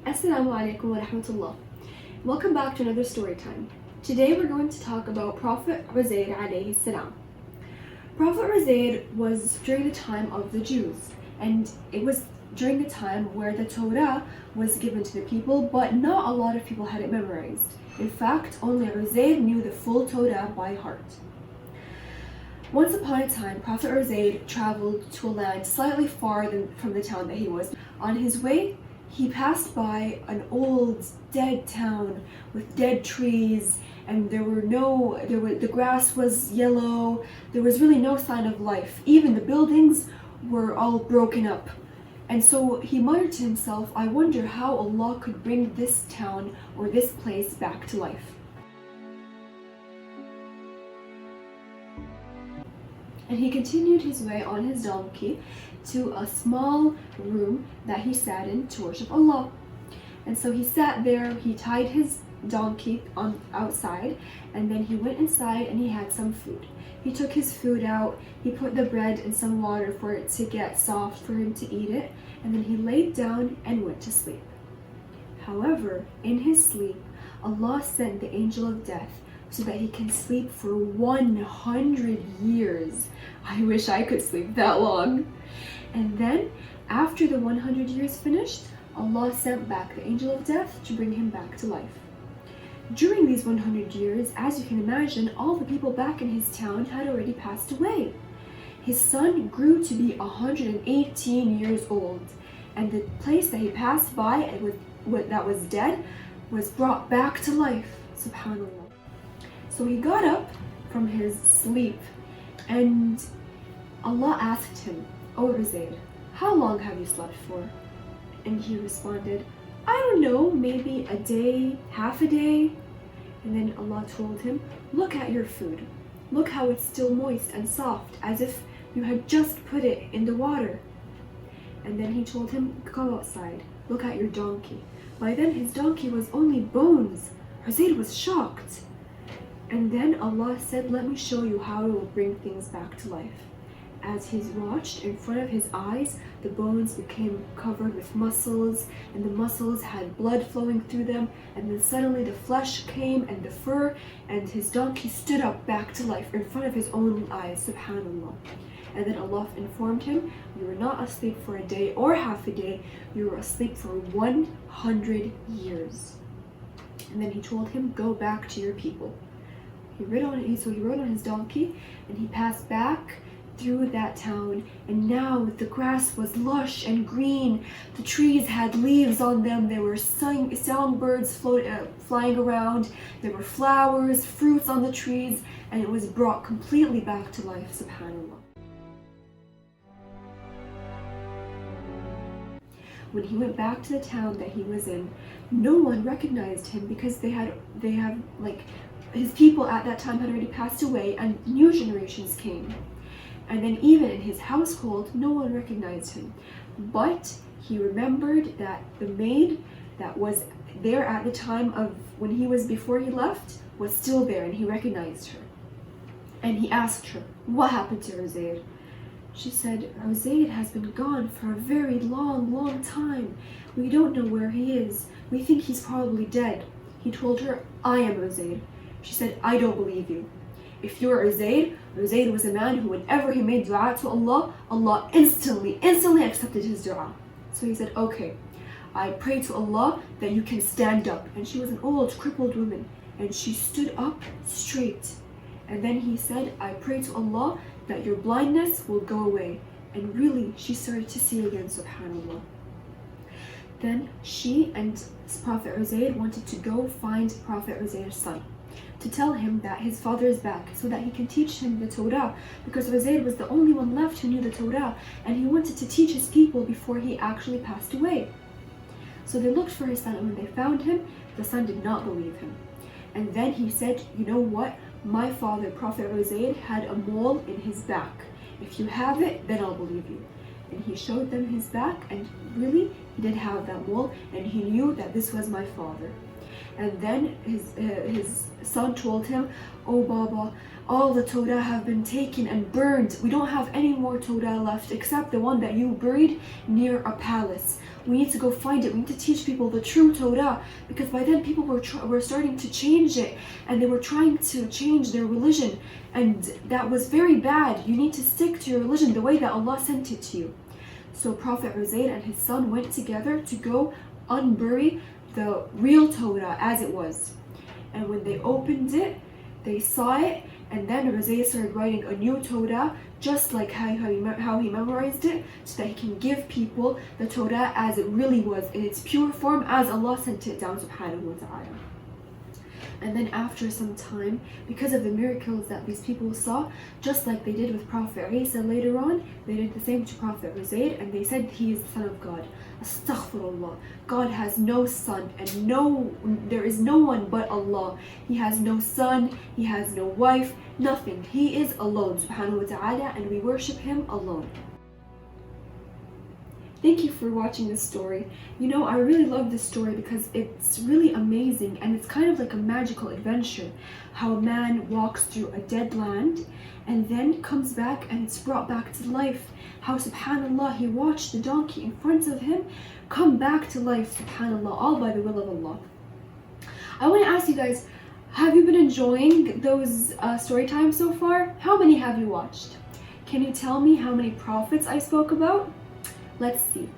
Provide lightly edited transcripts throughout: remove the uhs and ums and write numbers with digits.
Assalamu alaikum wa rahmatullah. Welcome back to another story time. Today we're going to talk about Prophet Uzair alayhi salam. Prophet Uzair was during the time of the Jews, and it was during the time where the Torah was given to the people, but not a lot of people had it memorized. In fact, only Uzair knew the full Torah by heart. Once upon a time, Prophet Uzair traveled to a land slightly far from the town that he was. On his way, he passed by an old, dead town with dead trees, and the grass was yellow. There was really no sign of life. Even the buildings were all broken up. And so he muttered to himself, I wonder how Allah could bring this town or this place back to life. And he continued his way on his donkey to a small room that he sat in to worship Allah. And so he sat there, he tied his donkey outside, and then he went inside and he had some food. He took his food out, he put the bread in some water for it to get soft for him to eat it, and then he laid down and went to sleep. However, in his sleep, Allah sent the angel of death so that he can sleep for 100 years. I wish I could sleep that long. And then, after the 100 years finished, Allah sent back the angel of death to bring him back to life. During these 100 years, as you can imagine, all the people back in his town had already passed away. His son grew to be 118 years old, and the place that he passed by and that was dead was brought back to life. Subhanallah. So he got up from his sleep, and Allah asked him, O Uzair, how long have you slept for? And he responded, I don't know, maybe a day, half a day. And then Allah told him, look at your food. Look how it's still moist and soft, as if you had just put it in the water. And then he told him, go outside, look at your donkey. By then his donkey was only bones. Uzair was shocked. And then Allah said, let me show you how it will bring things back to life. As he watched, in front of his eyes, the bones became covered with muscles, and the muscles had blood flowing through them, and then suddenly the flesh came and the fur, and his donkey stood up back to life in front of his own eyes, subhanallah. And then Allah informed him, you were not asleep for a day or half a day, you were asleep for 100 years. And then he told him, go back to your people. He rode on his donkey, and he passed back through that town, and now the grass was lush and green. The trees had leaves on them. There were songbirds flying around. There were flowers, fruits on the trees, and it was brought completely back to life, subhanallah. When he went back to the town that he was in, no one recognized him because his people at that time had already passed away and new generations came. And then even in his household, no one recognized him. But he remembered that the maid that was there at the time of when before he left was still there, and he recognized her. And he asked her, what happened to Uzair? She said, Uzair has been gone for a very long time. We don't know where he is. We think he's probably dead. He told her, I am Uzair. She said, I don't believe you. If you are Uzair was a man who whenever he made dua to Allah, Allah instantly accepted his dua. So he said, okay, I pray to Allah that you can stand up. And she was an old, crippled woman, and she stood up straight. And then he said, I pray to Allah that your blindness will go away. And really, she started to see again, subhanallah. Then she and Prophet Uzair wanted to go find Prophet Uzair's son, to tell him that his father is back so that he can teach him the Torah, because Uzair was the only one left who knew the Torah, and he wanted to teach his people before he actually passed away. So they looked for his son, and when they found him, the son did not believe him. And then he said, you know what, my father, Prophet Uzair, had a mole in his back. If you have it, then I'll believe you. And he showed them his back, and really, he did have that mole, and he knew that this was my father. And then his son told him, "Oh Baba, all the Torah have been taken and burned. We don't have any more Torah left except the one that you buried near a palace. We need to go find it. We need to teach people the true Torah." Because by then people were starting to change it, and they were trying to change their religion, and that was very bad. You need to stick to your religion the way that Allah sent it to you. So Prophet Uzair and his son went together to go unbury the real Torah as it was. And when they opened it, they saw it, and then Uzair started writing a new Torah, just like how he memorized it, so that he can give people the Torah as it really was, in its pure form, as Allah sent it down, subhanahu wa ta'ala. And then after some time, because of the miracles that these people saw, just like they did with Prophet Isa later on, they did the same to Prophet Uzair, and they said he is the son of God. Astaghfirullah. God has no son, and there is no one but Allah. He has no son, he has no wife, nothing. He is alone, subhanahu wa ta'ala, and we worship him alone. Thank you for watching this story. You know, I really love this story because it's really amazing, and it's kind of like a magical adventure. How a man walks through a dead land and then comes back and it's brought back to life. How, subhanAllah, he watched the donkey in front of him come back to life, subhanAllah, all by the will of Allah. I want to ask you guys, have you been enjoying those story times so far? How many have you watched? Can you tell me how many prophets I spoke about? Let's see.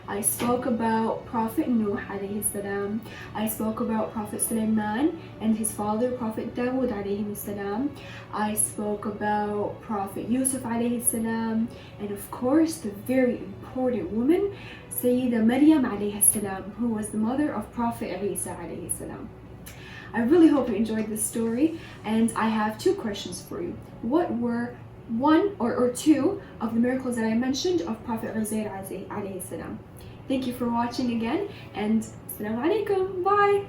I spoke about Prophet Nuh alayhi salam. I spoke about Prophet Sulaiman and his father Prophet Dawood alayhi salam. I spoke about Prophet Yusuf alayhi salam, and of course the very important woman Sayyida Maryam alayhi salam, who was the mother of Prophet Isa alayhi salam. I really hope you enjoyed this story, and I have two questions for you. What were one or two of the miracles that I mentioned of Prophet Uzair alayhi salam? Thank you for watching again, and Assalamu alaikum. Bye.